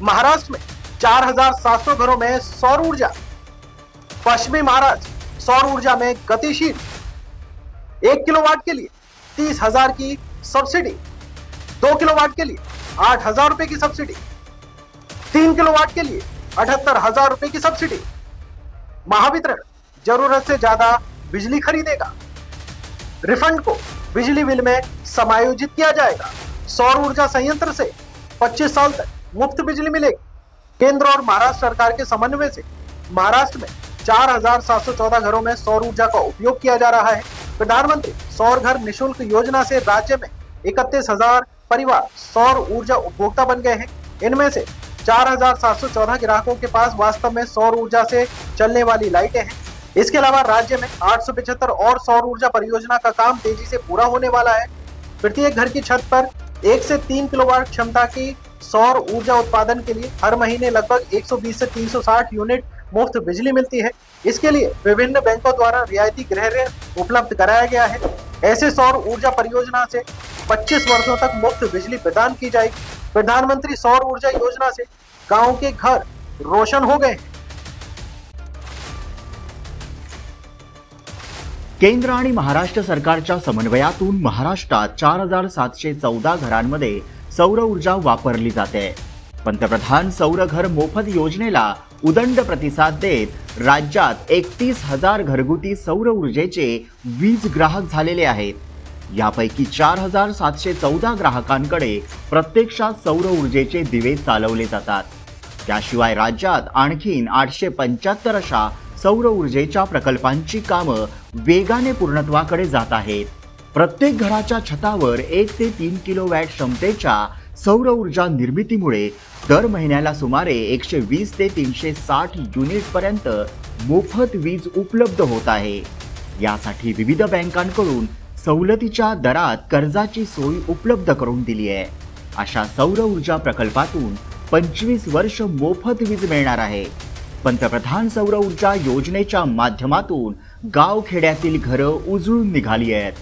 महाराष्ट्र में 4700 घरों में सौर ऊर्जा। पश्चिमी महाराष्ट्र सौर ऊर्जा में गतिशील। 1 किलोवाट के लिए 30,000 की सब्सिडी, 2 किलोवाट के लिए 8,000 रुपए की सब्सिडी, 3 किलोवाट के लिए 78,000 रुपए की सब्सिडी। महावितरण जरूरत से ज्यादा बिजली खरीदेगा। रिफंड को बिजली बिल में समायोजित किया जाएगा। सौर ऊर्जा संयंत्र से 25 साल तक मुफ्त बिजली मिलेगी। केंद्र और महाराष्ट्र सरकार के समन्वय से महाराष्ट्र में 4,714 घरों में सौर ऊर्जा का उपयोग किया जा रहा है। प्रधानमंत्री सौर घर निःशुल्क योजना से राज्य में 31,000 परिवार सौर ऊर्जा उपभोक्ता बन गए हैं। इनमें से 4,714 ग्राहकों के पास वास्तव में सौर ऊर्जा से चलने वाली लाइटें हैं। इसके अलावा राज्य में 875 और सौर ऊर्जा परियोजना का काम तेजी से पूरा होने वाला है। प्रत्येक घर की छत पर 1 से 3 किलोवाट क्षमता की सौर ऊर्जा उत्पादन के लिए हर महीने लगभग 120 से 360 यूनिट मुफ्त बिजली मिलती है। इसके लिए विभिन्न बैंकों द्वारा रियायती गृह ऋण उपलब्ध कराया गया है। ऐसे सौर ऊर्जा परियोजना से 25 वर्षों तक मुफ्त बिजली प्रदान की जाएगी। प्रधानमंत्री सौर ऊर्जा योजना से गांव के घर रोशन हो गए हैं। केंद्र आणि महाराष्ट्र सरकारच्या समन्वयातून महाराष्ट्रात 4,714 घरांमध्ये सौर ऊर्जा वापरली जाते। पंतप्रधान सौर घर मोफत योजनेला उदंड प्रतिसाद देत राज्यात 31,000 घरगुती सौर ऊर्जेचे वीज ग्राहक झालेले आहेत। यापैकी 4,714 ग्राहकांकडे प्रत्यक्षात सौर ऊर्जेचे दिवे चालवले जातात। त्याशिवाय राज्यात आणखीन 875 अशा सौर ऊर्जेच्या प्रकल्पांची कामं वेगाने पूर्णत्वाकडे जात आहेत। प्रत्येक घराच्या छतावर 1 ते 3 किलोवॅट क्षमतेच्या सौर ऊर्जा निर्मितीमुळे दर महिन्याला सुमारे 120 ते 360 युनिट पर्यंत मोफत वीज उपलब्ध होत आहे। यासाठी विविध बँकांकडून सवलतीच्या दरात कर्जाची सोय उपलब्ध करून दिली आहे। अशा सौर ऊर्जा प्रकल्पातून 25 वर्ष मोफत वीज मिळणार आहे। पंतप्रधान सौर ऊर्जा योजनेच्या माध्यमातून गाव खेड्यातील घरं उजळून निघाली आहेत।